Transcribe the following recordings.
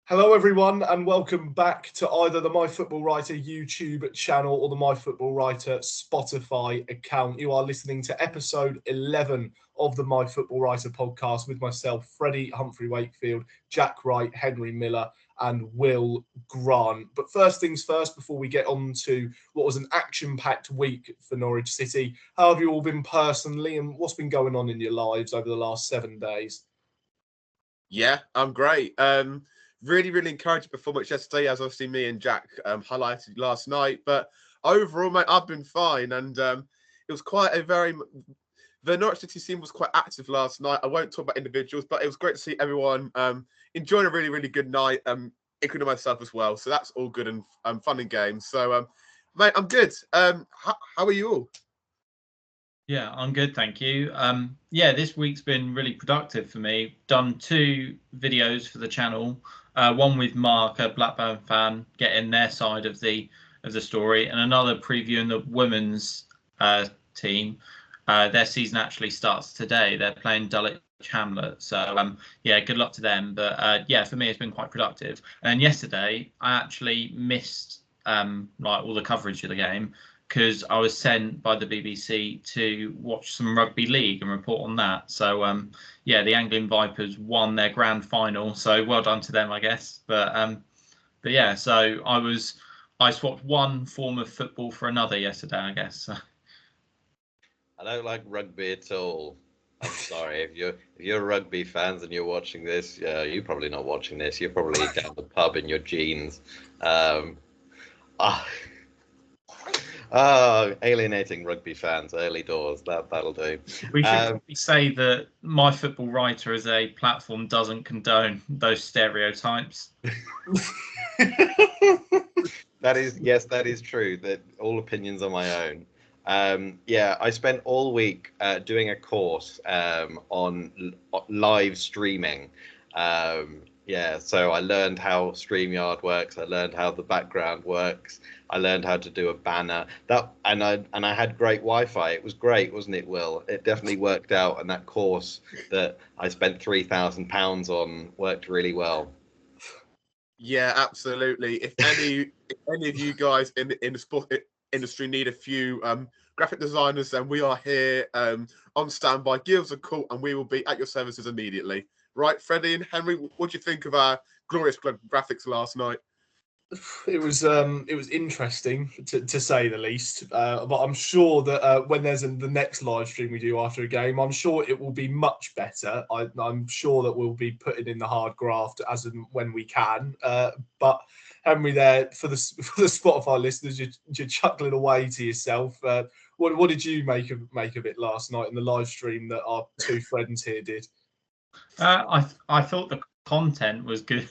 Hello, everyone, and welcome back to either the MyFootballWriter YouTube channel or the MyFootballWriter Spotify account. You are listening to episode 11 of the MyFootballWriter podcast with myself, Freddie Humphrey Wakefield, Jack Wright, Henry Miller, and Will Grant. But first things first, before we get on to what was an action-packed week for Norwich City, how have you all been personally, and what's been going on in your lives over the last 7 days? Yeah, I'm great. Really encouraging performance yesterday, as obviously me and Jack highlighted last night. But overall, mate, I've been fine, and it was quite the Norwich City team was quite active last night. I won't talk about individuals, but it was great to see everyone enjoying a really good night, including myself as well. So that's all good and fun and games. So, mate, I'm good. How are you all? Yeah, I'm good, thank you. This week's been really productive for me. Done 2 videos for the channel. One with Mark, a Blackburn fan, getting their side of the story, and another previewing the women's team. Their season actually starts today. They're playing Dulwich Hamlet. So good luck to them. But for me, it's been quite productive. And yesterday, I actually missed all the coverage of the game, because I was sent by the BBC to watch some rugby league and report on that. So, the Anglian Vipers won their grand final. So well done to them, I guess. So I swapped one form of football for another yesterday, I guess. I don't like rugby at all. I'm sorry if you're rugby fans and you're watching this. You're probably not watching this. You're probably down the pub in your jeans. Alienating rugby fans early doors. That'll do. We should say that MyFootballWriter as a platform doesn't condone those stereotypes. That is true. That all opinions are my own. I spent all week doing a course on live streaming. So I learned how StreamYard works. I learned how the background works. I learned how to do a banner. And I had great Wi-Fi. It was great, wasn't it, Will? It definitely worked out, and that course that I spent £3,000 on worked really well. Yeah, absolutely. If any of you guys in the sport industry need a few graphic designers, then we are here on standby. Give us a call, and we will be at your services immediately. Right, Freddie and Henry, what do you think of our glorious graphics last night? It was interesting to say the least, but I'm sure that when there's the next live stream we do after a game, I'm sure it will be much better. I'm sure that we'll be putting in the hard graft as and when we can. But Henry, there for the Spotify listeners, you're chuckling away to yourself. What did you make of it last night in the live stream that our 2 friends here did? I thought the content was good,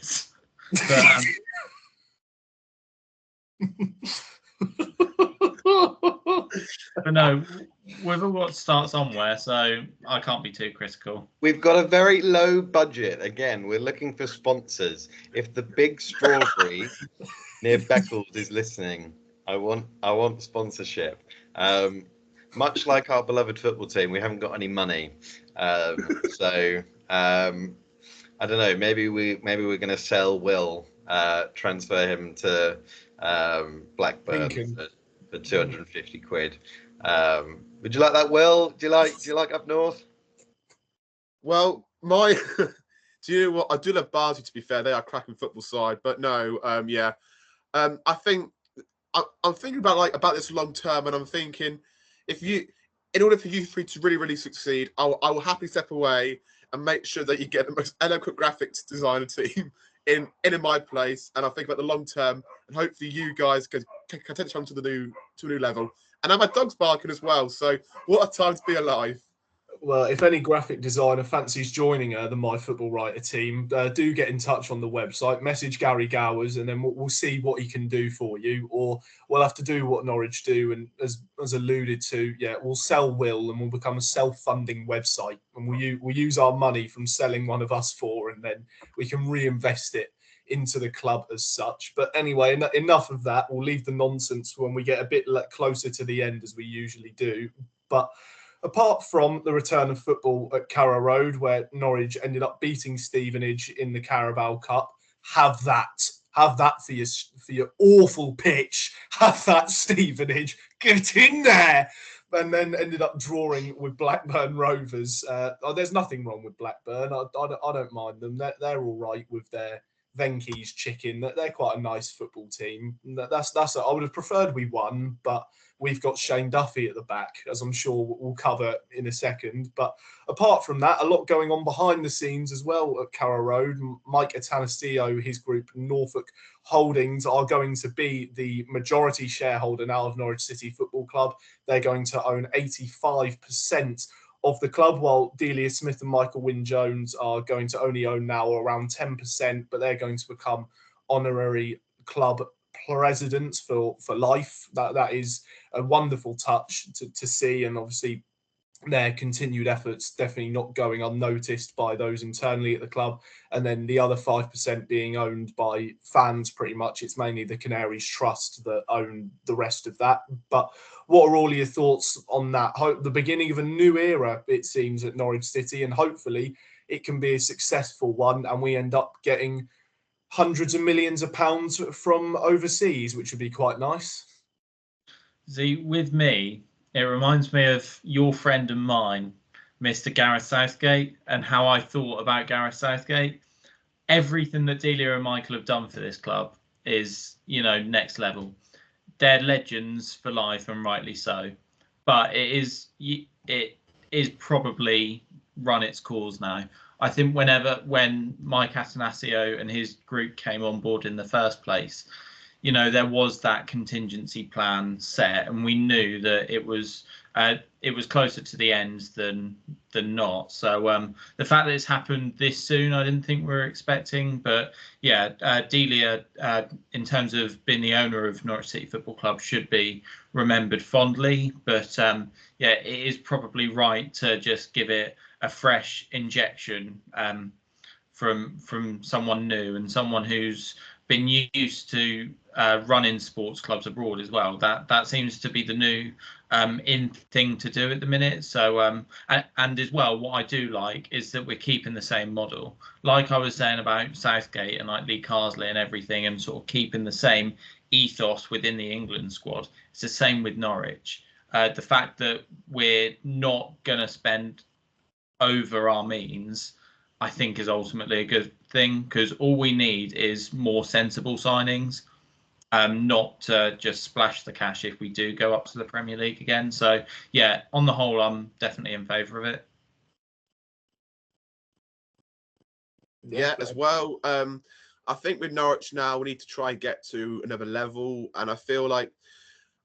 but no, we've all got to start somewhere, so I can't be too critical. We've got a very low budget. Again, we're looking for sponsors. If the Big Strawberry near Beccles is listening, I want sponsorship. Much like our beloved football team, we haven't got any money. I don't know. Maybe we're going to sell Will, transfer him to Blackburn for 250 quid. Would you like that, Will? Do you like up north? Well, do you know what? I do love Barnsley, to be fair. They are a cracking football side, but no, I think I'm thinking about this long term, and I'm thinking in order for you 3 to really succeed, I will happily step away and make sure that you get the most eloquent graphics designer team in my place. And I think about the long term, and hopefully you guys can take it on to a new level. And now my dog's barking as well. So what a time to be alive. Well, if any graphic designer fancies joining the MyFootballWriter team, do get in touch on the website, message Gary Gowers, and then we'll see what he can do for you. Or we'll have to do what Norwich do, and as alluded to, we'll sell Will, and we'll become a self-funding website, and we'll use our money from selling one of us 4, and then we can reinvest it into the club as such. But anyway, enough of that. We'll leave the nonsense when we get a bit closer to the end, as we usually do. But apart from the return of football at Carrow Road, where Norwich ended up beating Stevenage in the Carabao Cup, have that. Have that for your awful pitch. Have that, Stevenage. Get in there. And then ended up drawing with Blackburn Rovers. There's nothing wrong with Blackburn. I don't mind them. They're all right with their Venky's chicken. They're quite a nice football team. That's. I would have preferred we won, but we've got Shane Duffy at the back, as I'm sure we'll cover in a second. But apart from that, a lot going on behind the scenes as well at Carrow Road. Mike Atanasio, his group Norfolk Holdings, are going to be the majority shareholder now of Norwich City Football Club. They're going to own 85% of the club, while Delia Smith and Michael Wynne-Jones are going to only own now around 10%, but they're going to become honorary club presidents for life. That is a wonderful touch to see, and obviously their continued efforts definitely not going unnoticed by those internally at the club. And then the other 5% being owned by fans pretty much. It's mainly the Canaries Trust that own the rest of that. But what are all your thoughts on that? The beginning of a new era, it seems, at Norwich City, and hopefully it can be a successful one and we end up getting hundreds of millions of pounds from overseas, which would be quite nice. See, with me, it reminds me of your friend and mine, Mr. Gareth Southgate, and how I thought about Gareth Southgate. Everything that Delia and Michael have done for this club is, next level. They're legends for life, and rightly so. But it is probably run its course now. I think when Mike Atanasio and his group came on board in the first place, there was that contingency plan set, and we knew that it was closer to the end than not. So the fact that it's happened this soon, I didn't think we were expecting. But yeah, Delia, in terms of being the owner of Norwich City Football Club, should be remembered fondly. But yeah, it is probably right to just give it a fresh injection from someone new and someone who's been used to running sports clubs abroad as well. That seems to be the new in thing to do at the minute. So and as well, what I do like is that we're keeping the same model. Like I was saying about Southgate and like Lee Carsley and everything, and sort of keeping the same ethos within the England squad. It's the same with Norwich. The fact that we're not going to spend over our means, I think, is ultimately a good thing, because all we need is more sensible signings, not to just splash the cash if we do go up to the Premier League again. So yeah, on the whole, I'm definitely in favour of it. Yeah, as well. I think with Norwich now, we need to try and get to another level, and I feel like,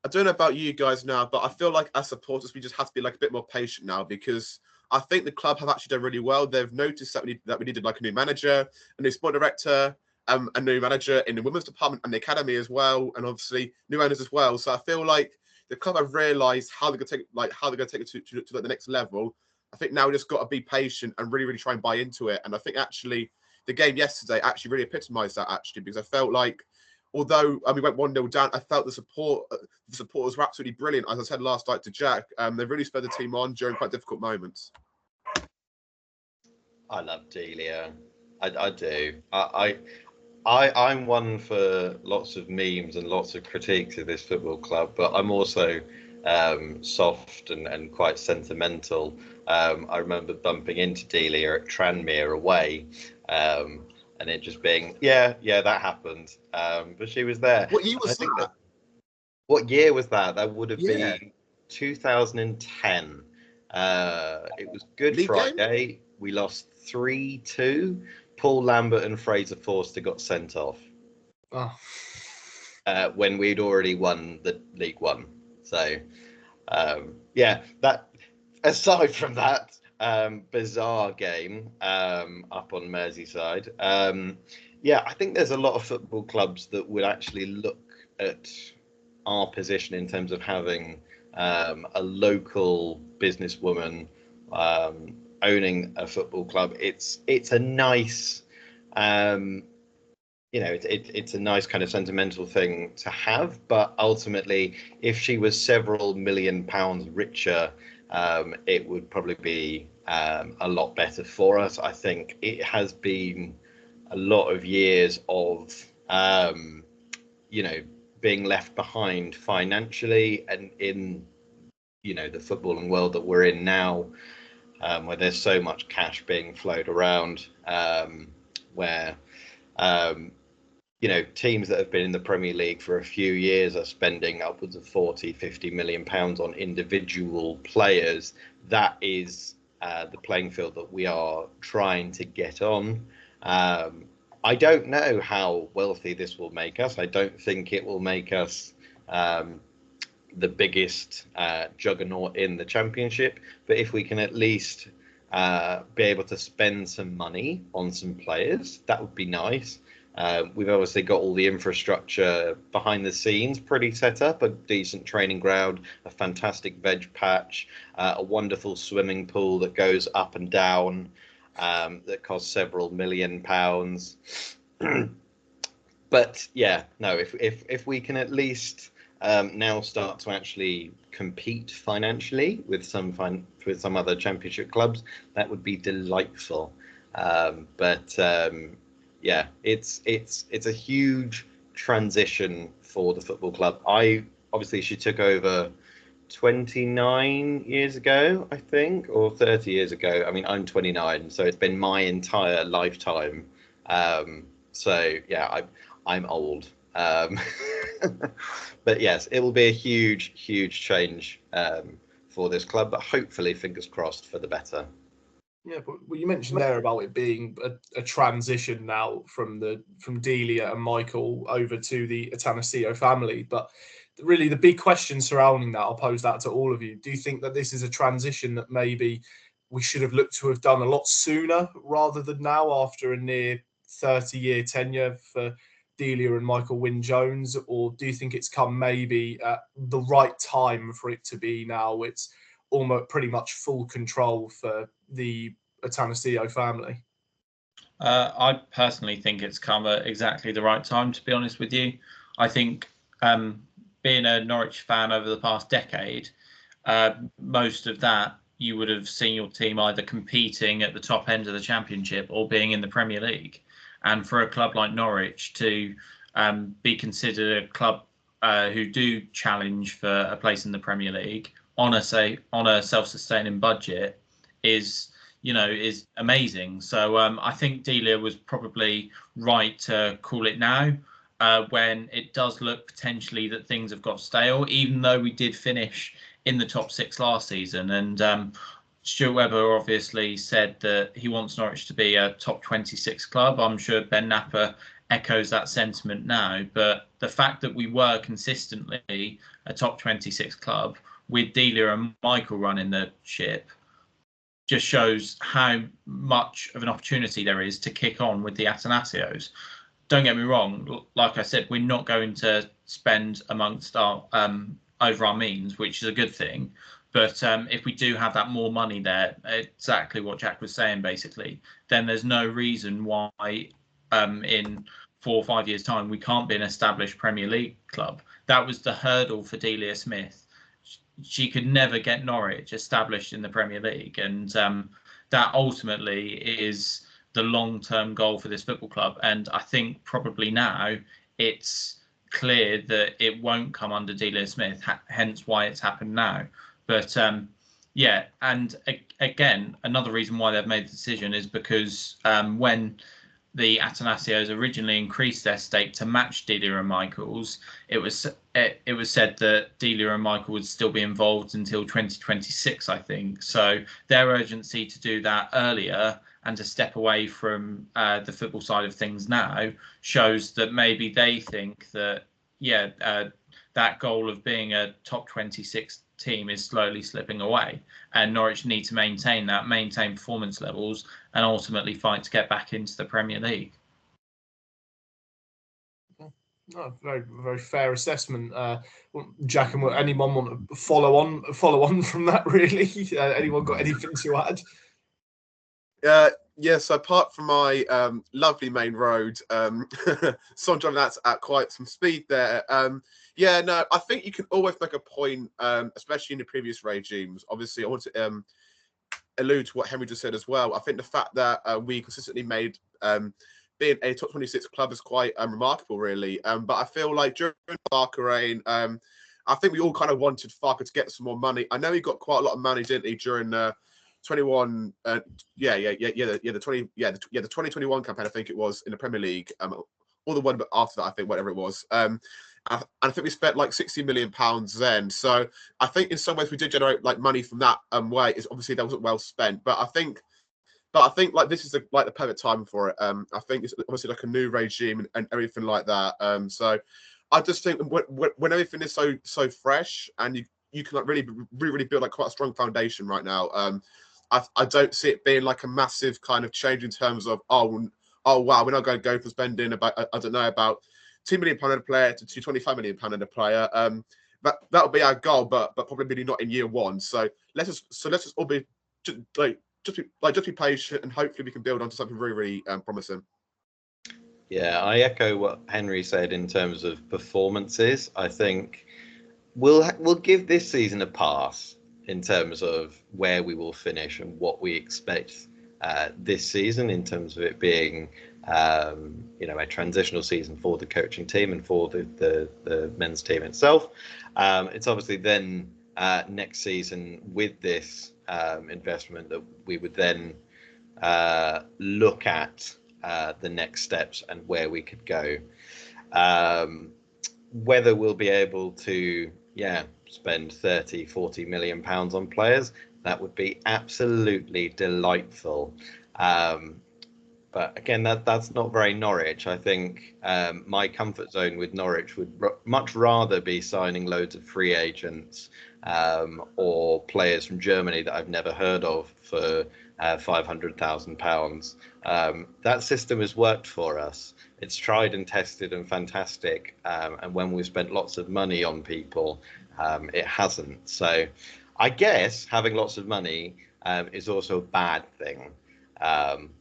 I don't know about you guys now, but I feel like as supporters, we just have to be like a bit more patient now, because I think the club have actually done really well. They've noticed that we needed like a new manager, a new sport director, a new manager in the women's department and the academy as well, and obviously new owners as well. So I feel like the club have realised how they're going to take it to the next level. I think now we just got to be patient and really, really try and buy into it. And I think actually the game yesterday actually really epitomised that, actually, because I felt like, although we went 1-0 down, I felt the supporters were absolutely brilliant. As I said last night to Jack, they really spurred the team on during quite difficult moments. I love Delia. I do. I'm one for lots of memes and lots of critiques of this football club, but I'm also soft and quite sentimental. I remember bumping into Delia at Tranmere away, and it just being, yeah, that happened. But she was there. What year was that? What year was that? That would have been 2010. It was Good League Friday. Game? We lost 3-2. Paul Lambert and Fraser Forster got sent off. Oh. When we'd already won the League One. So, yeah, that. Aside from that bizarre game up on Merseyside, yeah, I think there's a lot of football clubs that would actually look at our position in terms of having a local businesswoman owning a football club. It's a nice, it's a nice kind of sentimental thing to have. But ultimately, if she was several £1 million richer, it would probably be a lot better for us. I think it has been a lot of years of being left behind financially, and in the footballing world that we're in now, where there's so much cash being flowed around, where teams that have been in the Premier League for a few years are spending upwards of 40-50 million pounds on individual players. That is the playing field that we are trying to get on. I don't know how wealthy this will make us. I don't think it will make us the biggest juggernaut in the Championship, but if we can at least be able to spend some money on some players, that would be nice. We've obviously got all the infrastructure behind the scenes pretty set up, a decent training ground, a fantastic veg patch, a wonderful swimming pool that goes up and down, that costs several £million. But yeah, no, if we can at least now start to actually compete financially with some other Championship clubs, that would be delightful. Yeah, it's a huge transition for the football club. She took over 29 years ago, I think, or 30 years ago. I mean, I'm 29, so it's been my entire lifetime. So yeah, I'm old. But yes, it will be a huge from for this club, but hopefully, fingers crossed, for the better. Yeah, but you mentioned there about it being a transition now from Delia and Michael over to the Atanasio family. But really, the big question surrounding that, I'll pose that to all of you. Do you think that this is a transition that maybe we should have looked to have done a lot sooner rather than now, after a near 30-year tenure for Delia and Michael Wynne-Jones? Or do you think it's come maybe at the right time for it to be now? It's almost pretty much full control for the Atanasio family. I personally think it's come at exactly the right time, to be honest with you. I think being a Norwich fan over the past decade, most of that you would have seen your team either competing at the top end of the Championship or being in the Premier League. And for a club like Norwich to be considered a club who do challenge for a place in the Premier League on a self-sustaining budget is amazing. So I think Delia was probably right to call it now, when it does look potentially that things have got stale, even though we did finish in the top 6 last season. And Stuart Webber obviously said that he wants Norwich to be a top 26 club. I'm sure Ben Napper echoes that sentiment now. But the fact that we were consistently a top 26 club with Delia and Michael running the ship just shows how much of an opportunity there is to kick on with the Atanasios. Don't get me wrong, like I said, we're not going to spend amongst our over our means, which is a good thing. But if we do have that more money there, exactly what Jack was saying, basically, then there's no reason why in 4 or 5 years' time we can't be an established Premier League club. That was the hurdle for Delia Smith. She could never get Norwich established in the Premier League, and that ultimately is the long-term goal for this football club. And I think probably now it's clear that it won't come under Delia Smith, hence why it's happened now. But yeah, and again, another reason why they've made the decision is because when the Atanasios originally increased their stake to match Delia and Michael's, it was said that Delia and Michael would still be involved until 2026, I think. So their urgency to do that earlier and to step away from the football side of things now shows that maybe they think that, that goal of being a top 26 team is slowly slipping away, and Norwich need to maintain performance levels and ultimately fight to get back into the Premier League. No, very, very fair assessment. Jack, and anyone want to follow on from that, really? Anyone got anything to add? Yes, apart from my lovely main road, Son driving that at quite some speed there. I think you can always make a point, especially in the previous regimes. Obviously, I want to allude to what Henry just said as well. I think the fact that we consistently made being a top 26 club is quite remarkable, really. But I feel like during Farke reign, I think we all kind of wanted Farke to get some more money. I know he got quite a lot of money, didn't he, during the 2021 campaign, I think it was, in the Premier League, or the one after that, I think, whatever it was. And I think we spent like £60 million then. So I think in some ways we did generate like money from that way. It's obviously that wasn't well spent, but I think like this is the perfect time for it. I think it's obviously like a new regime and everything like that. So I just think when everything is so fresh and you can like really build like quite a strong foundation right now. I don't see it being like a massive kind of change in terms of oh wow, we're not going to go for spending about about £2 million a player to £25 million a player. That'll be our goal, but probably not in year one. So let's just all be just be patient, and hopefully we can build onto something really, really promising. Yeah, I echo what Henry said in terms of performances. I think we'll give this season a pass in terms of where we will finish and what we expect this season in terms of it being a transitional season for the coaching team and for the men's team itself. It's obviously then next season with this investment that we would then look at the next steps and where we could go. Whether we'll be able to spend 30-40 million pounds on players, that would be absolutely delightful. But again, that's not very Norwich. I think my comfort zone with Norwich would much rather be signing loads of free agents or players from Germany that I've never heard of for £500,000. That system has worked for us. It's tried and tested and fantastic. And when we've spent lots of money on people, it hasn't. So I guess having lots of money is also a bad thing.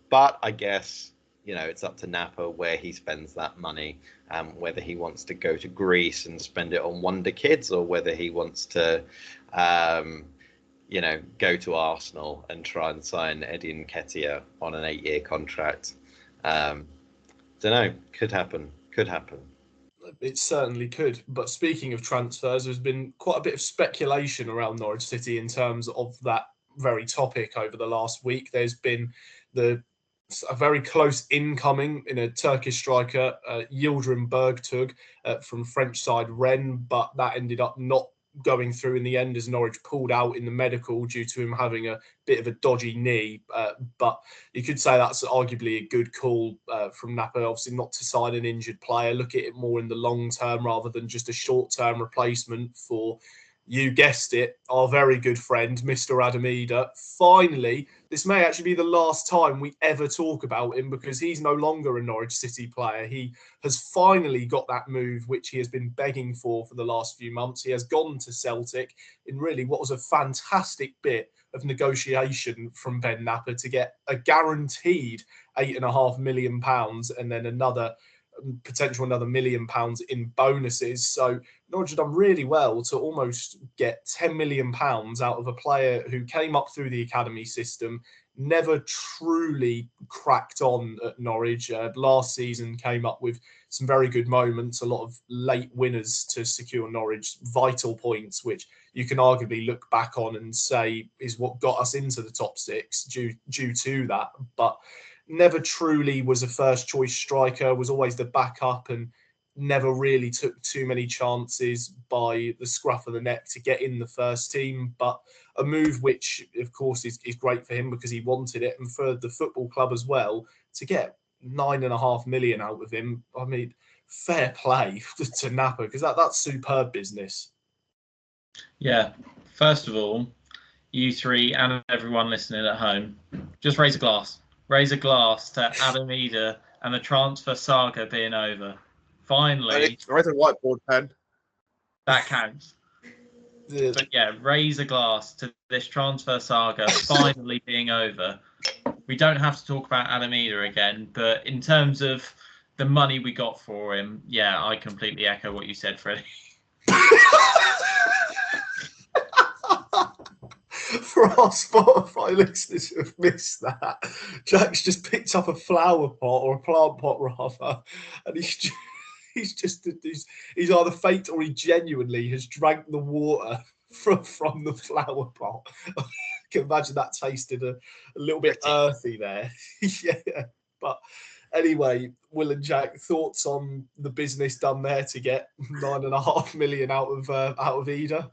But I guess, it's up to Napa where he spends that money, whether he wants to go to Greece and spend it on Wonder Kids or whether he wants to, go to Arsenal and try and sign Eddie Nketiah on an 8-year contract. Don't know. Could happen. It certainly could. But speaking of transfers, there's been quite a bit of speculation around Norwich City in terms of that very topic over the last week. There's been a very close incoming in a Turkish striker, Yildirim Bergtug, from French side Rennes, but that ended up not going through in the end as Norwich pulled out in the medical due to him having a bit of a dodgy knee. But you could say that's arguably a good call from Napa, obviously not to sign an injured player, look at it more in the long term rather than just a short-term replacement for, you guessed it, our very good friend, Mr. Adam Idah. Finally, this may actually be the last time we ever talk about him because he's no longer a Norwich City player. He has finally got that move, which he has been begging for the last few months. He has gone to Celtic in really what was a fantastic bit of negotiation from Ben Napa to get a guaranteed £8.5 million and then another £1 million in bonuses. So Norwich have done really well to almost get £10 million out of a player who came up through the academy system, never truly cracked on at Norwich. Last season came up with some very good moments, a lot of late winners to secure Norwich vital points, which you can arguably look back on and say is what got us into the top six due to that. But never truly was a first choice striker, was always the backup and never really took too many chances by the scruff of the neck to get in the first team. But a move which, of course, is great for him because he wanted it, and for the football club as well, to get £9.5 million out of him. I mean, fair play to Napa because that's superb business. Yeah. First of all, you three and everyone listening at home, just raise a glass. Raise a glass to Adam Idah and the transfer saga being over. Finally. Raise a whiteboard pen. That counts. But yeah, raise a glass to this transfer saga finally being over. We don't have to talk about Adam Idah again, but in terms of the money we got for him, yeah, I completely echo what you said, Freddie. For our Spotify listeners who have missed that, Jack's just picked up a flower pot, or a plant pot rather, and he's either faked or he genuinely has drank the water from the flower pot. I can imagine that tasted a little bit earthy there. Yeah, but anyway, Will and Jack, thoughts on the business done there to get 9.5 million out of Idah?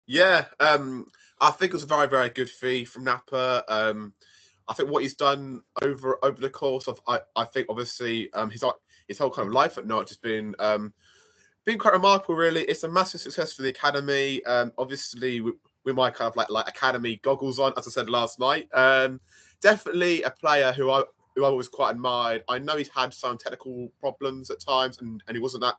Yeah, I think it was a very, very good fee from Napa. I think what he's done over the course of, I think obviously his whole kind of life at Norwich has been quite remarkable. Really, it's a massive success for the academy. Obviously, with my kind of like academy goggles on, as I said last night. Definitely a player who I always quite admired. I know he's had some technical problems at times, and he wasn't that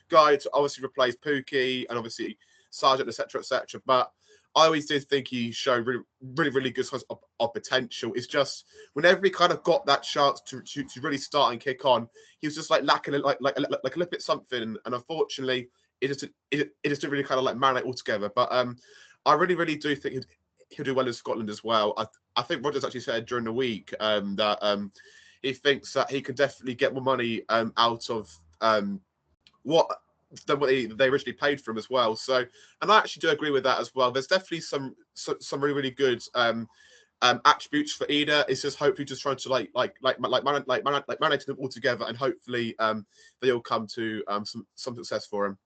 guy to obviously replace Pookie and obviously Sargent, etc., etc. But I always did think he showed really good signs of potential. It's just whenever he kind of got that chance to really start and kick on, he was just like lacking like a little bit something, and unfortunately, it just didn't really kind of like marinate altogether. But I really do think he'll do well in Scotland as well. I think Rodgers actually said during the week that he thinks that he can definitely get more money out of what they originally paid for him as well. So, and I actually do agree with that as well. There's definitely some really good attributes for Idah. It's just hopefully just trying to like manage them all together, and hopefully they all come to some success for him.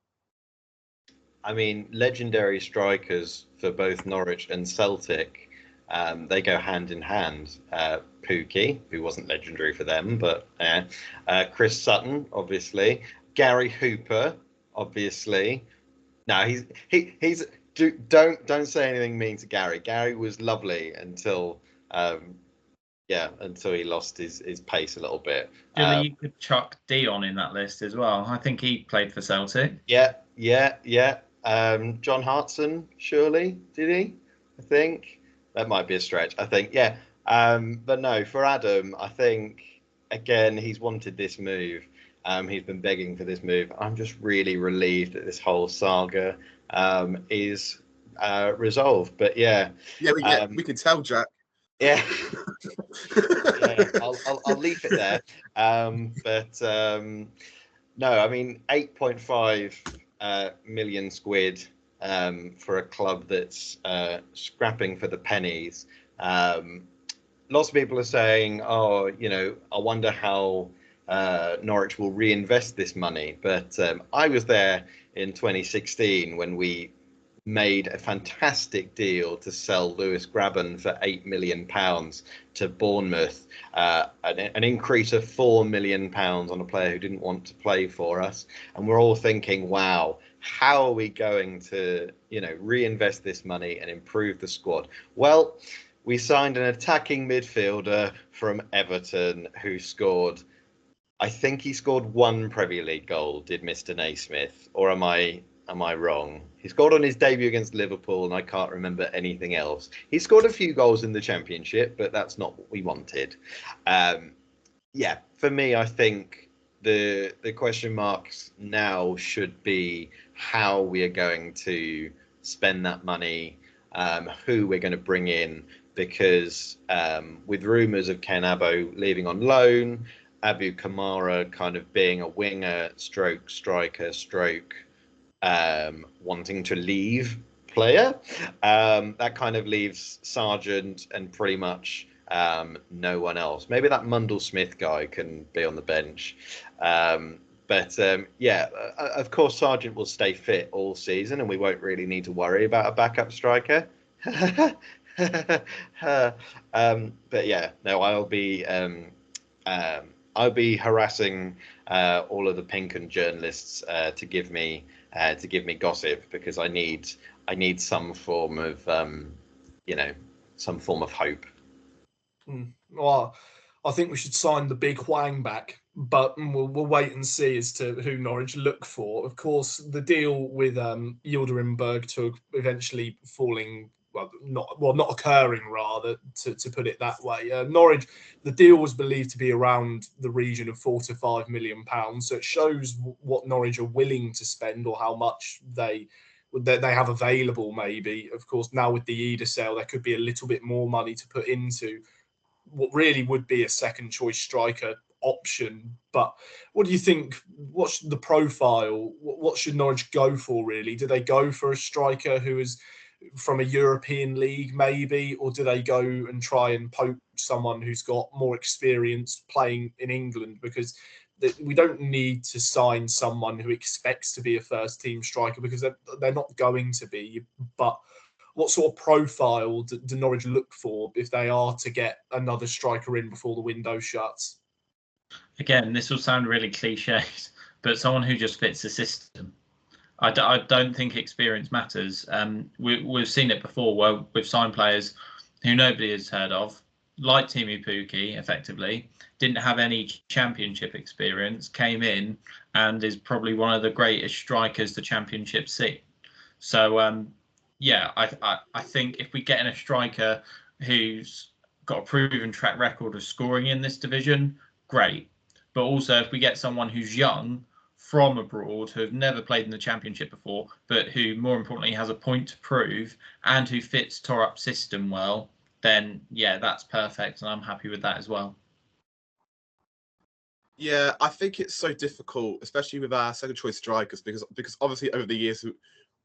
I mean, legendary strikers for both Norwich and Celtic, they go hand in hand. Pookie, who wasn't legendary for them, but Chris Sutton, obviously. Gary Hooper, obviously. No, he's don't say anything mean to Gary. Gary was lovely until until he lost his pace a little bit. You could chuck Dion in that list as well. I think he played for Celtic. Yeah. John Hartson, surely, did he? I think that might be a stretch. I think, yeah. But no, for Adam, I think again he's wanted this move. He's been begging for this move. I'm just really relieved that this whole saga is resolved. But yeah, we can tell, Jack. Yeah, I'll leave it there. No, I mean 8.5 million squid for a club that's scrapping for the pennies. Lots of people are saying, "Oh, I wonder how Norwich will reinvest this money." But I was there in 2016 when we made a fantastic deal to sell Lewis Grabban for £8 million to Bournemouth, an increase of £4 million on a player who didn't want to play for us. And we're all thinking, wow, how are we going to, reinvest this money and improve the squad? Well, we signed an attacking midfielder from Everton who scored, I think he scored one Premier League goal, did Mr. Naismith, or am I wrong? He scored on his debut against Liverpool, and I can't remember anything else. He scored a few goals in the Championship, but that's not what we wanted. For me, I think the question marks now should be how we are going to spend that money, who we're going to bring in, because with rumours of Ken Abbo leaving on loan, Abu Kamara kind of being a winger, stroke striker, stroke wanting to leave player, that kind of leaves Sargent and pretty much no one else. Maybe that Mundell Smith guy can be on the bench. Of course, Sargent will stay fit all season and we won't really need to worry about a backup striker. I'll be harassing all of the Pinkham journalists to give me gossip, because I need some form of hope. Well, I think we should sign the big Hwang back, but we'll wait and see as to who Norwich look for. Of course, the deal with Yildirimberg to eventually falling. Not occurring, rather, to put it that way. Norwich, the deal was believed to be around the region of £4 to £5 million. So it shows what Norwich are willing to spend, or how much they that they have available. Maybe, of course, now with the Idah sale, there could be a little bit more money to put into what really would be a second choice striker option. But what do you think? What's the profile? What should Norwich go for, really? Do they go for a striker who is from a European league, maybe, or do they go and try and poach someone who's got more experience playing in England? Because we don't need to sign someone who expects to be a first team striker, because they're not going to be. But what sort of profile do Norwich look for if they are to get another striker in before the window shuts? Again, this will sound really cliched, but someone who just fits the system. I don't think experience matters. We've seen it before where we've signed players who nobody has heard of, like Timu Pukki, effectively, didn't have any championship experience, came in and is probably one of the greatest strikers the championship's seen. So, yeah, I think if we get in a striker who's got a proven track record of scoring in this division, great. But also if we get someone who's young, from abroad, who have never played in the championship before, but who more importantly has a point to prove and who fits Torup's system well, then yeah, that's perfect, and I'm happy with that as well. Yeah, I think it's so difficult, especially with our second choice strikers, because obviously over the years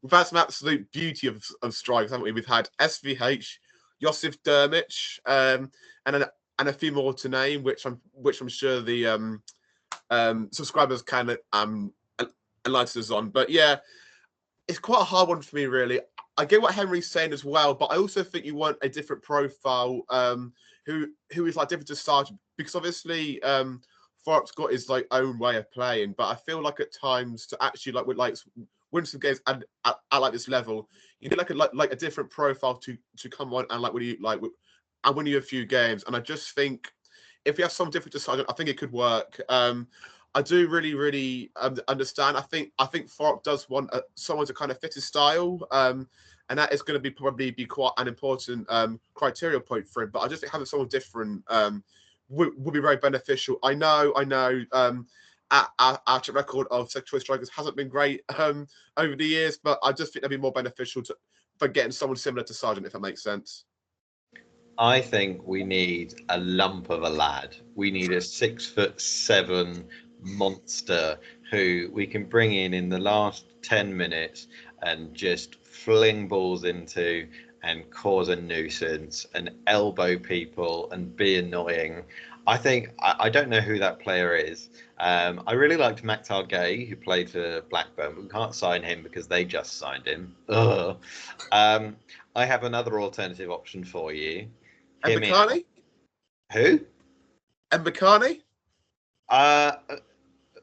we've had some absolute beauty of strikers, haven't we? We've had SVH, Josip Dermic, and a few more to name, which I'm sure the subscribers can enlighten us on. But yeah, it's quite a hard one for me, really. I get what Henry's saying as well, but I also think you want a different profile who is like different to Sargent, because obviously Thorpe's got his like own way of playing, but I feel like at times to actually win some games at like this level, you need like a different profile to come on and win you a few games. And I just think if we have some different to Sargent, I think it could work. I do really understand. I think Thorpe does want someone to kind of fit his style, and that is going to probably be quite an important criteria point for him. But I just think having someone different would be very beneficial. I know. Our track record of second choice strikers hasn't been great over the years, but I just think that'd be more beneficial for getting someone similar to Sargent, if that makes sense. I think we need a lump of a lad. We need a 6'7" monster who we can bring in the last 10 minutes and just fling balls into and cause a nuisance and elbow people and be annoying. I don't know who that player is. I really liked Maktar Gay, who played for Blackburn, but we can't sign him because they just signed him. I have another alternative option for you. Mbakani? Who? Mbakani?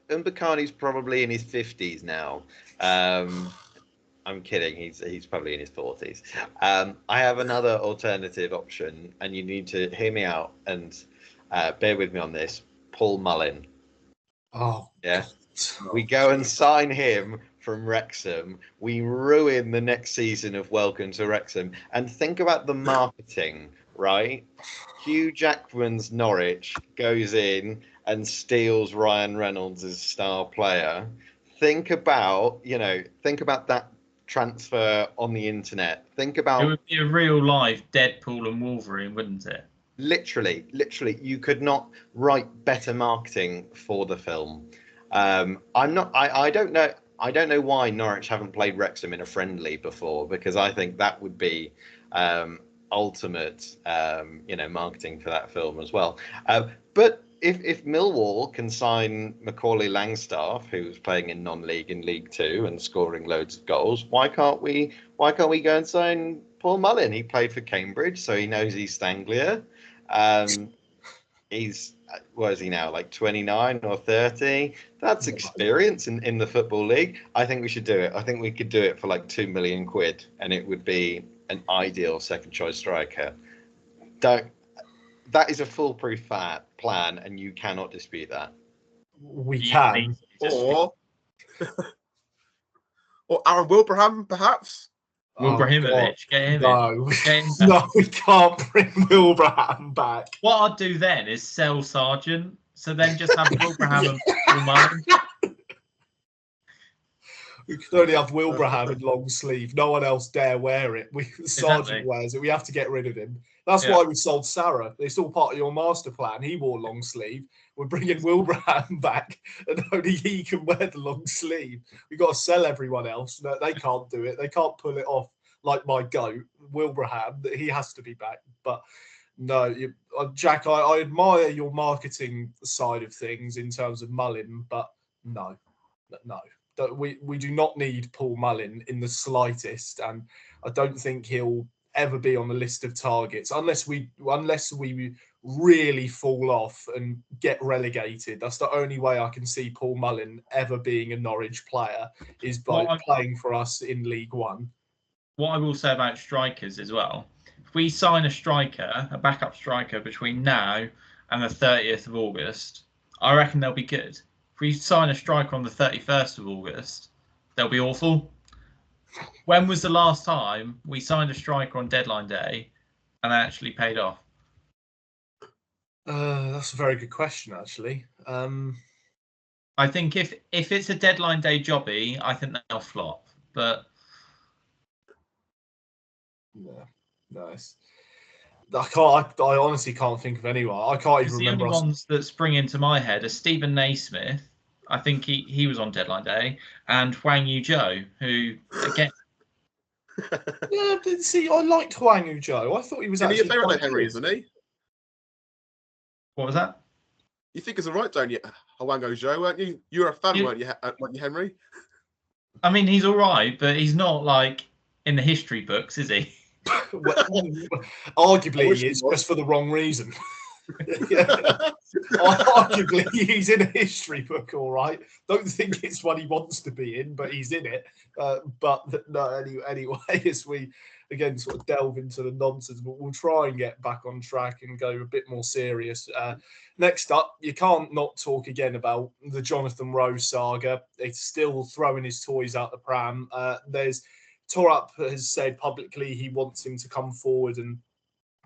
Mbakani's probably in his 50s now. I'm kidding. He's probably in his 40s. I have another alternative option, and you need to hear me out and bear with me on this. Paul Mullin. Oh, yeah. We go and sign him from Wrexham. We ruin the next season of Welcome to Wrexham. And think about the marketing, right? Hugh Jackman's Norwich goes in and steals Ryan Reynolds' star player. Think about that transfer on the internet. Think about... It would be a real life Deadpool and Wolverine, wouldn't it? Literally, you could not write better marketing for the film. I don't know why Norwich haven't played Wrexham in a friendly before, because I think that would be ultimate, marketing for that film as well. But if Millwall can sign Macaulay Langstaff, who's playing in non-league in League Two and scoring loads of goals, why can't we go and sign Paul Mullin? He played for Cambridge, so he knows East Anglia. He's, what is he now, like 29 or 30? That's experience in the Football League. I think we should do it. I think we could do it for like £2 million, and it would be an ideal second choice striker. That is a foolproof plan, and you cannot dispute that. We can. Or Aaron Wilbraham, perhaps? Wilbrahimovic, get him in. No, we can't bring Wilbraham back. What I'd do then is sell Sargent, so then just have Wilbraham and Paul Mullin. We can only have Wilbraham in long sleeve. No one else dare wear it. Sargent wears it. We have to get rid of him. That's why we sold Sarah. It's all part of your master plan. He wore long sleeve. We're bringing Wilbraham back, and only he can wear the long sleeve. We've got to sell everyone else. No, they can't do it. They can't pull it off like my goat, Wilbraham. He has to be back. But no, Jack, I admire your marketing side of things in terms of Mullin, but no. We do not need Paul Mullin in the slightest, and I don't think he'll ever be on the list of targets unless we really fall off and get relegated. That's the only way I can see Paul Mullin ever being a Norwich player, is by playing for us in League One. What I will say about strikers as well, if we sign a backup striker between now and the 30th of August, I reckon they'll be good. If we sign a striker on the 31st of August, they'll be awful. When was the last time we signed a striker on deadline day and that actually paid off? That's a very good question, actually. I think if it's a deadline day jobby, I think they'll flop. But yeah, nice. I honestly can't think of anyone. I can't even remember. The only ones that spring into my head are Stephen Naismith. I think he was on deadline day, and Hwang Yu-jo, who again. Yeah, see, I liked Hwang Yu-jo. I thought he was actually your favourite Henry, isn't he? What was that? You think it's all right, don't you? Hwang Yu-jo, weren't you? You were a fan, weren't you, Henry? I mean, he's all right, but he's not like in the history books, is he? Arguably, he is, just for the wrong reason. Arguably, he's in a history book, all right. Don't think it's one he wants to be in, but he's in it. But no, anyway, as we again sort of delve into the nonsense, but we'll try and get back on track and go a bit more serious. Next up, you can't not talk again about the Jonathan Rowe saga. It's still throwing his toys out the pram. Torup has said publicly he wants him to come forward and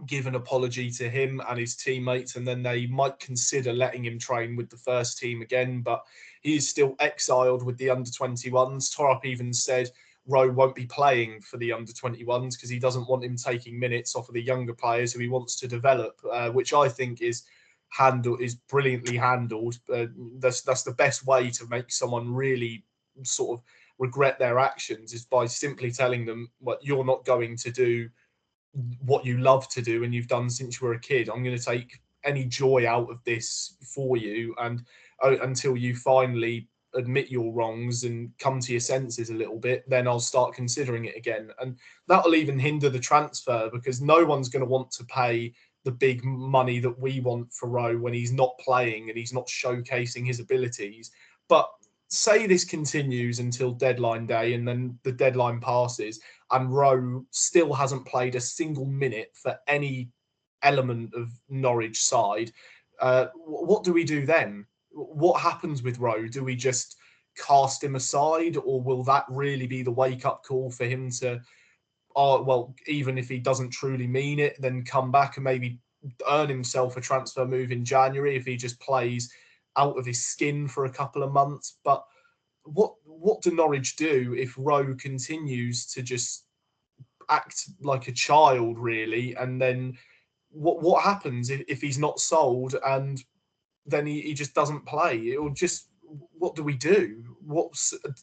give an apology to him and his teammates, and then they might consider letting him train with the first team again, but he is still exiled with the under-21s. Torup even said Rowe won't be playing for the under-21s because he doesn't want him taking minutes off of the younger players who he wants to develop, which I think is brilliantly handled. That's the best way to make someone really sort of regret their actions, is by simply telling them, well, you're not going to do what you love to do and you've done since you were a kid. I'm going to take any joy out of this for you, and until you finally admit your wrongs and come to your senses a little bit, then I'll start considering it again. And that'll even hinder the transfer, because no one's going to want to pay the big money that we want for Rowe when he's not playing and he's not showcasing his abilities. But say this continues until deadline day, and then the deadline passes and Rowe still hasn't played a single minute for any element of Norwich side. What do we do then? What happens with Rowe? Do we just cast him aside, or will that really be the wake-up call for him to, even if he doesn't truly mean it, then come back and maybe earn himself a transfer move in January if he just plays out of his skin for a couple of months? But what do Norwich do if Rowe continues to just act like a child, really? And then what happens if he's not sold and then he just doesn't play? It'll just, what do we do?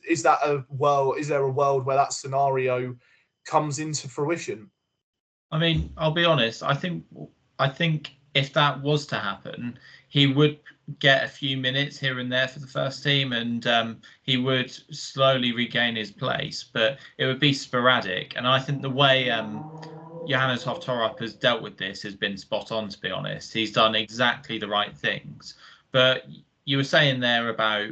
Is there a world where that scenario comes into fruition? I mean, I'll be honest. I think if that was to happen, he would get a few minutes here and there for the first team, and he would slowly regain his place, but it would be sporadic. And I think the way Johannes Torup has dealt with this has been spot on, to be honest. He's done exactly the right things. But you were saying there about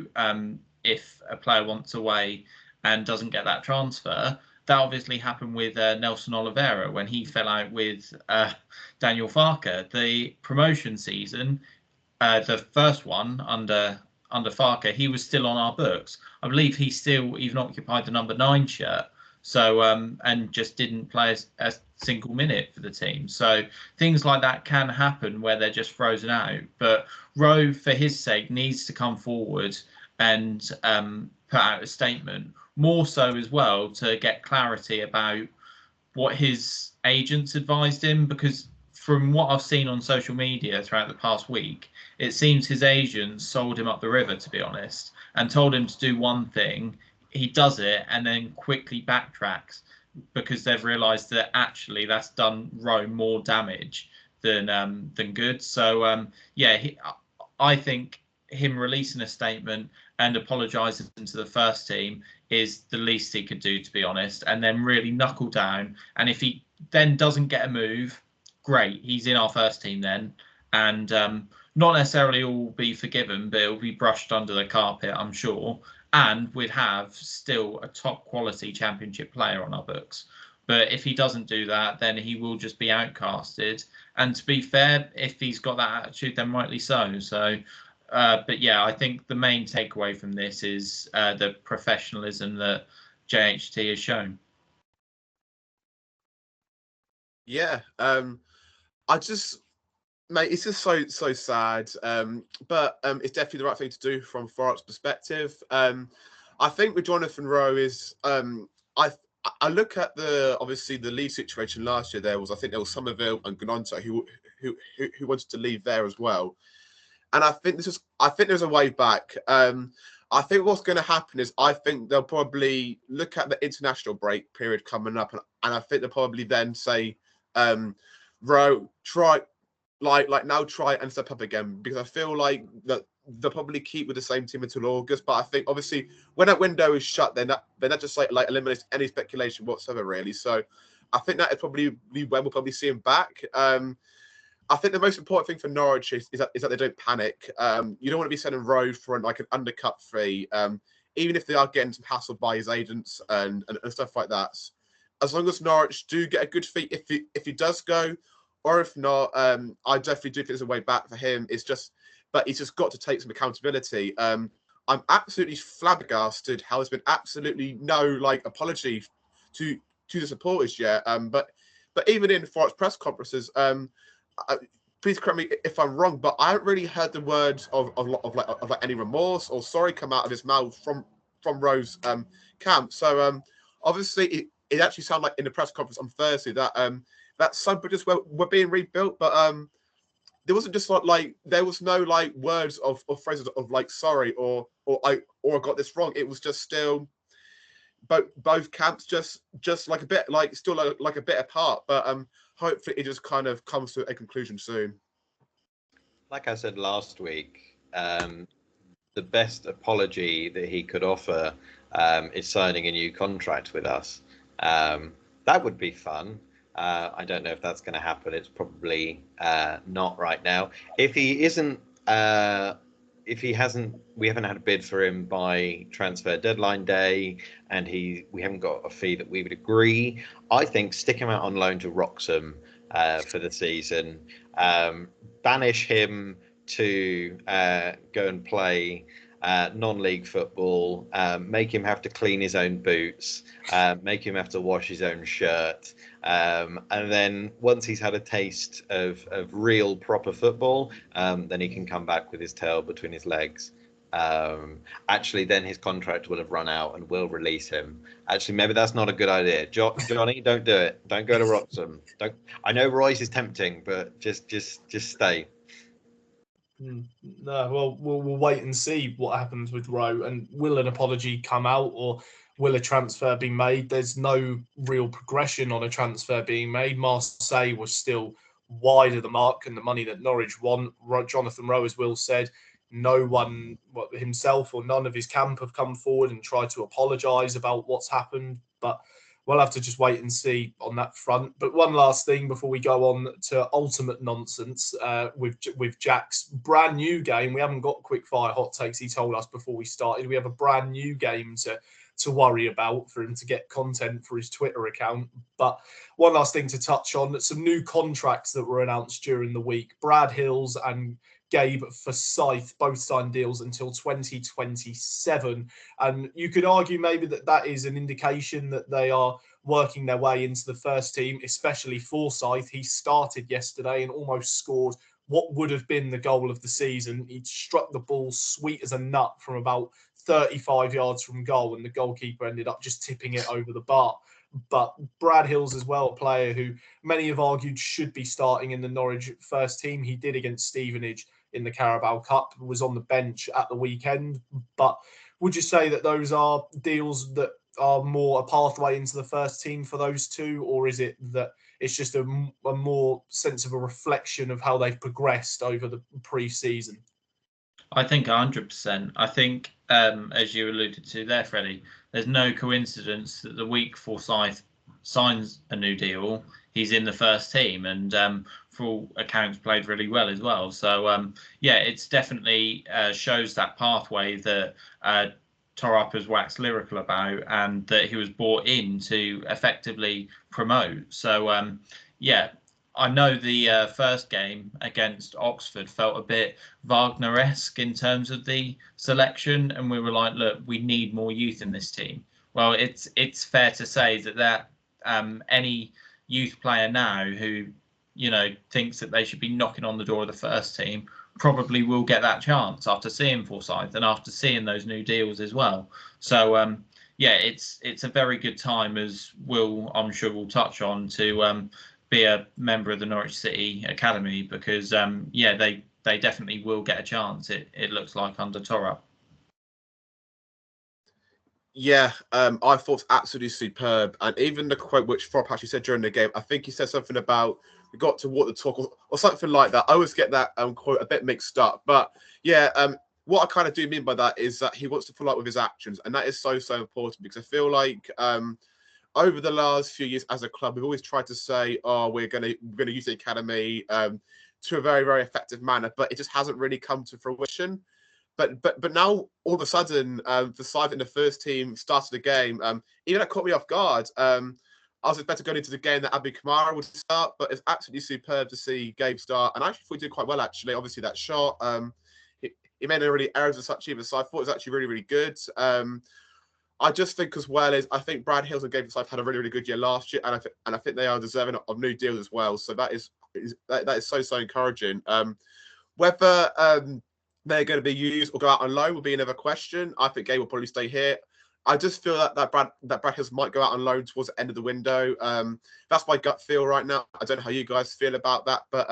if a player wants away and doesn't get that transfer, that obviously happened with Nelson Oliveira when he fell out with Daniel Farke. The promotion season, the first one under Farke, he was still on our books. I believe he still even occupied the number 9 shirt. So and just didn't play a single minute for the team. So things like that can happen where they're just frozen out. But Rowe, for his sake, needs to come forward and put out a statement. more so as well to get clarity about what his agents advised him, because from what I've seen on social media throughout the past week, it seems his agents sold him up the river, to be honest, and told him to do one thing. He does it and then quickly backtracks because they've realised that actually that's done Rowe more damage than good. So I think him releasing a statement and apologising to the first team is the least he could do, to be honest, and then really knuckle down. And if he then doesn't get a move, great, he's in our first team then, and not necessarily all be forgiven, but it'll be brushed under the carpet, I'm sure, and we'd have still a top quality championship player on our books. But if he doesn't do that, then he will just be outcasted. And to be fair, if he's got that attitude, then rightly so. So but yeah, I think the main takeaway from this is the professionalism that JHT has shown. Yeah, I just, mate, it's just so sad. But it's definitely the right thing to do from Forest's perspective. I think with Jonathan Rowe is, I look at obviously the league situation last year. I think there was Somerville and Gnonto who wanted to leave there as well. And I think there's a way back. I think what's going to happen is I think they'll probably look at the international break period coming up, and I think they'll probably then say, Rowe, try and step up again, because I feel like that they'll probably keep with the same team until August. But I think obviously when that window is shut, then that just like eliminates any speculation whatsoever, really. So I think that is probably when we'll probably see him back. I think the most important thing for Norwich is that they don't panic. You don't want to be sending Rowe for an undercut fee, even if they are getting some hassle by his agents and stuff like that. As long as Norwich do get a good fee, if he does go, or if not, I definitely do think there's a way back for him. But he's just got to take some accountability. I'm absolutely flabbergasted how there's been absolutely no apology to the supporters yet. But even in Forest press conferences, please correct me if I'm wrong, but I haven't really heard the words of any remorse or sorry come out of his mouth from Rowe's camp. So obviously it actually sounded like in the press conference on Thursday that some bridges were being rebuilt, but there wasn't just there was no words of phrases of sorry or I got this wrong. It was just still both camps just a bit still a bit apart, but hopefully it just kind of comes to a conclusion soon. Like I said last week, the best apology that he could offer is signing a new contract with us. That would be fun. I don't know if that's going to happen. It's probably not right now. If he isn't, we haven't had a bid for him by transfer deadline day, and we haven't got a fee that we would agree, I think stick him out on loan to Wroxham for the season. Banish him to go and play non-league football, make him have to clean his own boots, make him have to wash his own shirt, and then once he's had a taste of real proper football, then he can come back with his tail between his legs. Actually, then his contract will have run out and we'll release him. Actually, maybe that's not a good idea. Johnny, don't do it. Don't go to Wroxham. Don't. I know Royce is tempting, but just stay. No, well, we'll wait and see what happens with Rowe, and will an apology come out, or will a transfer be made? There's no real progression on a transfer being made. Marseille was still wide of the mark and the money that Norwich want. Jonathan Rowe, as Will said, no one, himself or none of his camp, have come forward and tried to apologise about what's happened. But we'll have to just wait and see on that front. But one last thing before we go on to ultimate nonsense with Jack's brand new game. We haven't got quick-fire hot takes, he told us before we started. We have a brand new game to worry about for him to get content for his Twitter account. But one last thing to touch on, some new contracts that were announced during the week. Brad Hills and Gabe Forsyth both signed deals until 2027. And you could argue maybe that is an indication that they are working their way into the first team, especially Forsyth. He started yesterday and almost scored what would have been the goal of the season. He struck the ball sweet as a nut from about 35 yards from goal, and the goalkeeper ended up just tipping it over the bar. But Brad Hill's as well, a player who many have argued should be starting in the Norwich first team. He did against Stevenage in the Carabao Cup, was on the bench at the weekend. But would you say that those are deals that are more a pathway into the first team for those two, or is it that it's just a more sense of a reflection of how they've progressed over the pre-season? I think 100%. I think, as you alluded to there, Freddie, there's no coincidence that the week Forsyth signs a new deal, he's in the first team, and for all accounts played really well as well. So, yeah, it's definitely shows that pathway that Torup has waxed lyrical about, and that he was brought in to effectively promote. So, yeah, I know the first game against Oxford felt a bit Wagner-esque in terms of the selection, and we were like, look, we need more youth in this team. Well, it's fair to say that any youth player now who, thinks that they should be knocking on the door of the first team probably will get that chance after seeing Forsyth and after seeing those new deals as well. So, yeah, it's a very good time, as I'm sure we'll touch on, to be a member of the Norwich City Academy, because yeah, they definitely will get a chance. It looks like under Torup. Yeah, I thought it was absolutely superb, and even the quote which Thorpe actually said during the game, I think he said something about we got to walk the talk or something like that. I always get that quote a bit mixed up, but yeah, what I kind of do mean by that is that he wants to follow up with his actions, and that is so important, because I feel like over the last few years as a club, we've always tried to say, oh, we're gonna use the academy to a very, very effective manner, but it just hasn't really come to fruition. But now all of a sudden, Forsyth in the first team started the game. Even that caught me off guard. I was expecting going into the game that Abu Kamara would start, but it's absolutely superb to see Gabe start. And I actually thought he did quite well, actually. Obviously, that shot, he made no really errors as such either, so I thought it was actually really, really good. I just think as well I think Brad Hills and Gabe Forsyth had a really, really good year last year, and I think they are deserving of new deals as well. So that is so encouraging. Whether they're going to be used or go out on loan will be another question. I think Gabe will probably stay here. I just feel that Brad Hills might go out on loan towards the end of the window. That's my gut feel right now. I don't know how you guys feel about that, but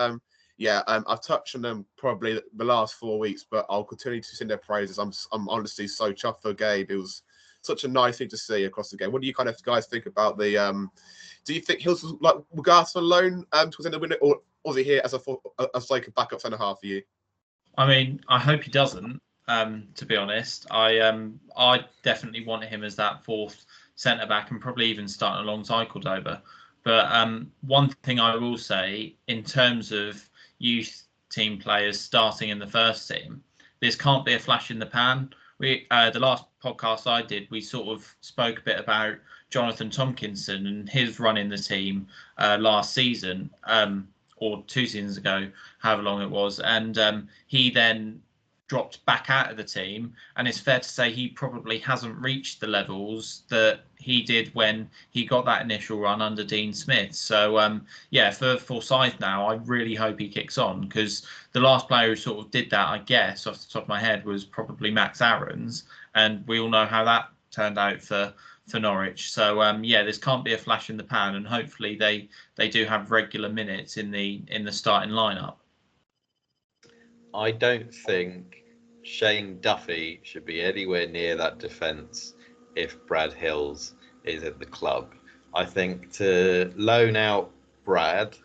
yeah, I've touched on them probably the last 4 weeks, but I'll continue to sing their praises. I'm honestly so chuffed for Gabe. It was such a nice thing to see across the game. What do you kind of guys think about the? Do you think Hills will go out on loan towards the end of the window, or was he here as like a backup centre half for you? I mean, I hope he doesn't. To be honest, I definitely want him as that fourth centre back, and probably even starting alongside Cordova. But one thing I will say, in terms of youth team players starting in the first team, this can't be a flash in the pan. The last podcast I did, we sort of spoke a bit about Jonathan Tompkinson and his run in the team last season, or 2 seasons ago, however long it was, and he then dropped back out of the team, and it's fair to say he probably hasn't reached the levels that he did when he got that initial run under Dean Smith. So yeah, for Forsyth now, I really hope he kicks on, because the last player who sort of did that, I guess, off the top of my head, was probably Max Aarons, and we all know how that turned out for Norwich. So yeah, this can't be a flash in the pan, and hopefully they do have regular minutes in the starting lineup. I don't think Shane Duffy should be anywhere near that defence if Brad Hills is at the club. I think to loan out Brad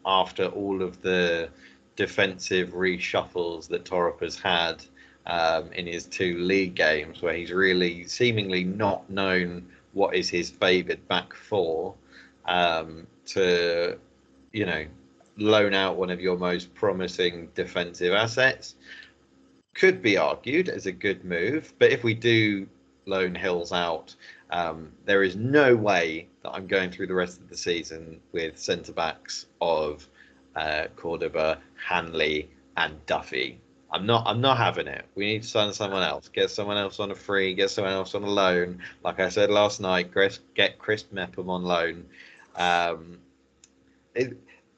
after all of the defensive reshuffles that Torup has had in his 2 league games, where he's really seemingly not known what is his favoured back four, to, loan out one of your most promising defensive assets could be argued as a good move. But if we do loan Hills out, there is no way that I'm going through the rest of the season with centre-backs of Cordoba, Hanley and Duffy. I'm not having it. We need to sign someone else. Get someone else on a free. Get someone else on a loan. Like I said last night, get Chris Mepham on loan.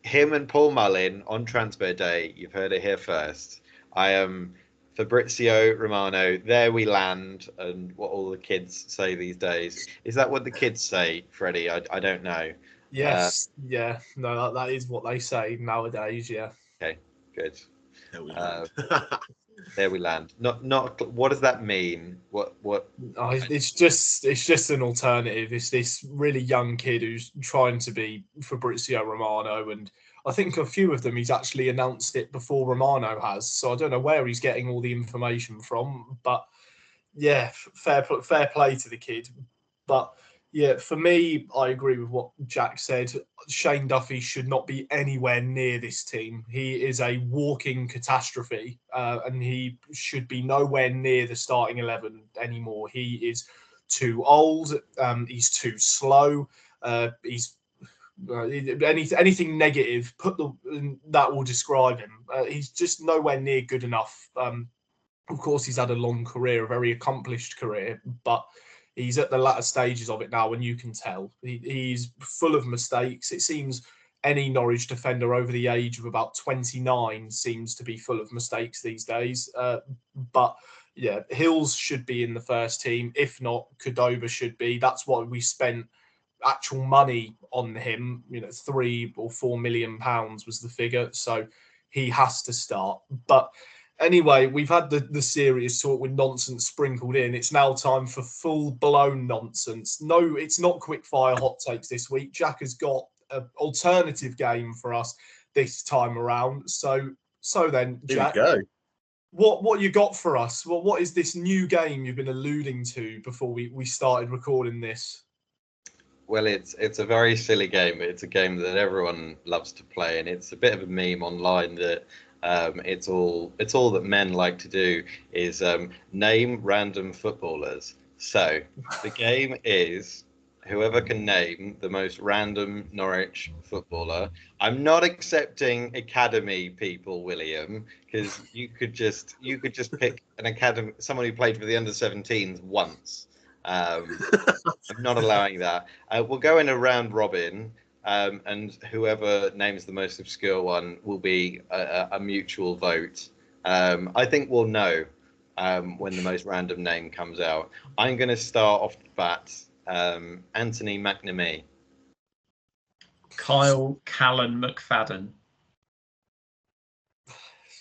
Him and Paul Mullin on transfer day. You've heard it here first. I am Fabrizio Romano, there we land, and what all the kids say these days. Is that what the kids say, Freddie? I don't know. Yes, yeah, no, that is what they say nowadays. Yeah. Okay, good. There we land. There we land. Not. What does that mean? What? It's just an alternative. It's this really young kid who's trying to be Fabrizio Romano, and I think a few of them he's actually announced it before Romano has. So I don't know where he's getting all the information from, but yeah, fair play to the kid. But yeah, for me, I agree with what Jack said. Shane Duffy should not be anywhere near this team. He is a walking catastrophe, and he should be nowhere near the starting 11 anymore. He is too old. He's too slow. He's anything negative. That will describe him. He's just nowhere near good enough. Of course, he's had a long career, a very accomplished career, but he's at the latter stages of it now, and you can tell he's full of mistakes. It seems any Norwich defender over the age of about 29 seems to be full of mistakes these days. But yeah, Hills should be in the first team. If not, Cordova should be. That's why we spent actual money on him. You know, £3 or £4 million was the figure. So he has to start. But anyway, we've had the serious talk with nonsense sprinkled in. It's now time for full-blown nonsense. No, it's not quick-fire hot takes this week. Jack has got an alternative game for us this time around. So then, Jack, Here we go. What you got for us? Well, what is this new game you've been alluding to before we started recording this? Well, it's a very silly game. It's a game that everyone loves to play, and it's a bit of a meme online that it's all that men like to do is name random footballers. So the game is whoever can name the most random Norwich footballer. I'm not accepting academy people, William, because you could just pick an academy, someone who played for the under-17s once. I'm not allowing that. We'll go in a round robin. And whoever names the most obscure one will be a mutual vote. I think we'll know when the most random name comes out. I'm going to start off the bat. Anthony McNamee. Kyle Callan McFadden.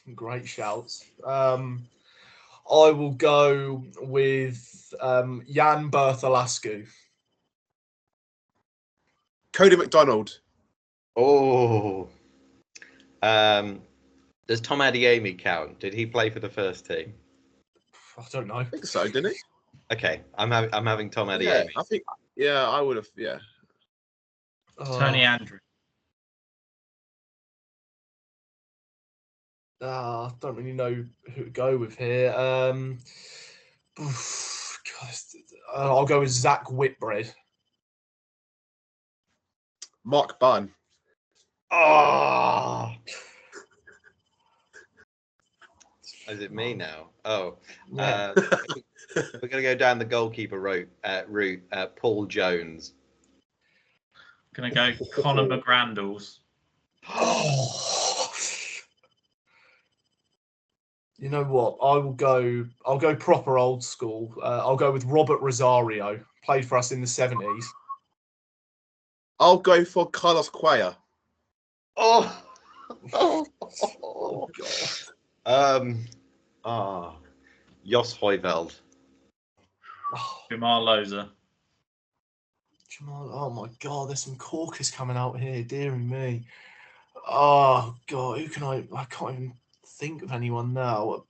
Some great shouts. I will go with Jan Bertholascu. Cody McDonald. Oh. Does Tom Adeyemi count? Did he play for the first team? I don't know. I think so, didn't he? Okay, I'm having Tom Adeyemi. Yeah, I think. Yeah, I would have. Yeah. Tony Andrew. I don't really know who to go with here. I'll go with Zach Whitbread. Mark Bunn. Oh. Is it me now? Oh. Yeah. We're going to go down the goalkeeper route. Paul Jones. Gonna go Conor McGrandles. You know what? I'll go proper old school. I'll go with Robert Rosario. Played for us in the 70s. I'll go for Carlos Cuellar. Oh. Oh God. Jos Højveld. Jamal Loza. Jamal, oh my God, there's some corkers coming out here, dearie me. Oh God, who can I can't even think of anyone now.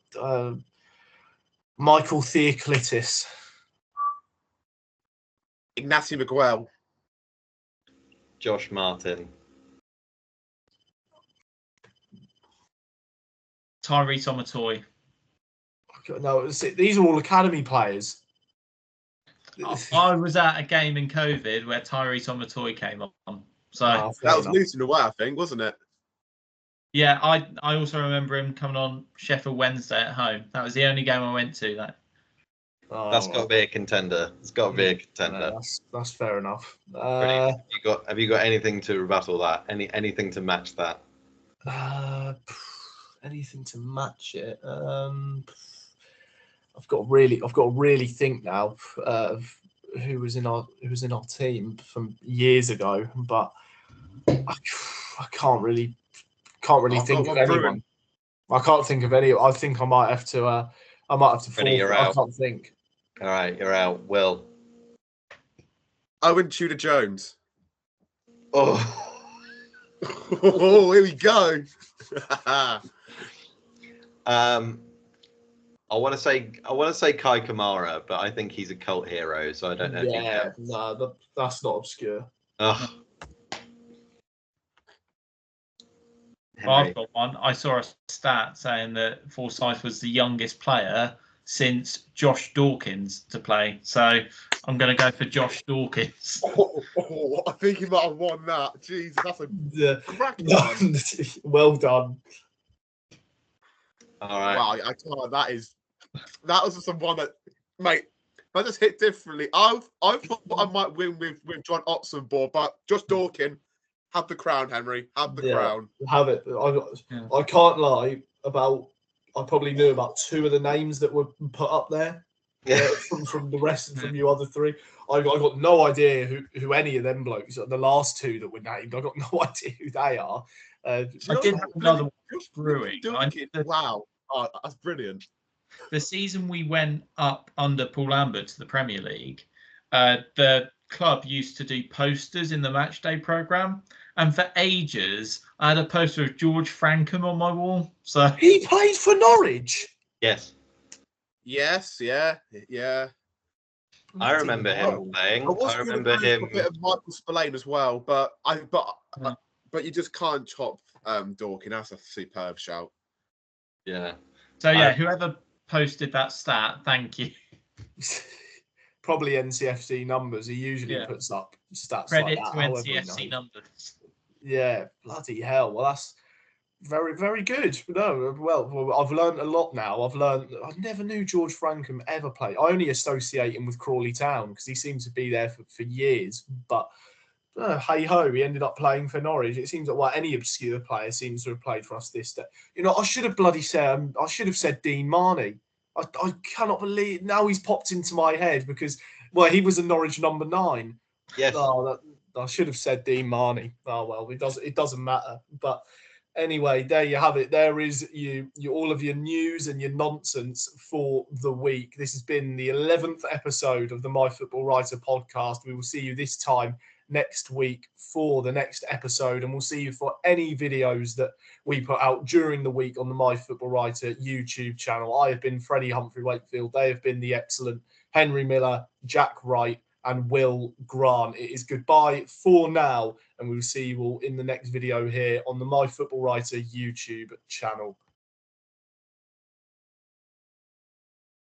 Michael Theoclitis. Ignacio Miguel. Josh Martin. Tyrese Omatoy. No, these are all academy players. I was at a game in COVID where Tyrese Omatoy came on. So that was Luton away, I think, wasn't it? Yeah, I also remember him coming on Sheffield Wednesday at home. That was the only game I went to. That's got to be a contender. It's got to be a contender. That's fair enough. Have you got anything to rebuttal that? Anything to match that? anything to match it. I've got to really think now of who was in our team from years ago, but I can't really think of anyone. I can't think of any. I think I might have to. Freddie, you're I out. can't think. All right, you're out. Will. Owen Tudor-Jones. Oh. Oh, here we go. I want to say Kai Kamara, but I think he's a cult hero, so I don't know. Yeah, no, that's not obscure. Ugh. I've got one. I saw a stat saying that Forsyth was the youngest player since Josh Dawkins to play. So I'm going to go for Josh Dawkins. I think he might have won that. Jesus, that's a cracking one. Well done. All right. Wow, I tell you, that was just one that, mate, I just hit differently. I thought I might win with John Oxenbourne, but Josh Dawkins, have the crown, Henry. Have the crown. Have it. I can't lie about. I probably knew about 2 of the names that were put up there. Yeah. From the rest from you other 3. I got no idea who any of them blokes. The last 2 that were named, I got no idea who they are. I did have another one brewing. Wow, that's brilliant. The season we went up under Paul Lambert to the Premier League, the club used to do posters in the match day programme. And for ages, I had a poster of George Frankham on my wall. So he played for Norwich. Yes. Yes, yeah. I remember him playing. I remember him. A bit of Michael Spillane as well, but you just can't chop Dawkins. That's a superb shout. Yeah. So yeah, whoever posted that stat, thank you. Probably NCFC numbers. He usually puts up stats Credit like that. to NCFC numbers. Yeah, bloody hell. Well, that's very, very good. No, well, I've learned a lot now. I never knew George Frankham ever played. I only associate him with Crawley Town because he seemed to be there for years. But hey ho, he ended up playing for Norwich. It seems like any obscure player seems to have played for us this day. I should have said Dean Marnie. I cannot believe now he's popped into my head because he was a Norwich number 9. Yes. I should have said Dean Marnie. Oh well, it doesn't matter. But anyway, there you have it. There is you all of your news and your nonsense for the week. This has been the 11th episode of the MyFootballWriter podcast. We will see you this time next week for the next episode, and we'll see you for any videos that we put out during the week on the MyFootballWriter YouTube channel. I have been Freddie Humphrey Wakefield. They have been the excellent Henry Miller, Jack Wright, and Will Grant. It is goodbye for now, and we will see you all in the next video here on the MyFootballWriter YouTube channel.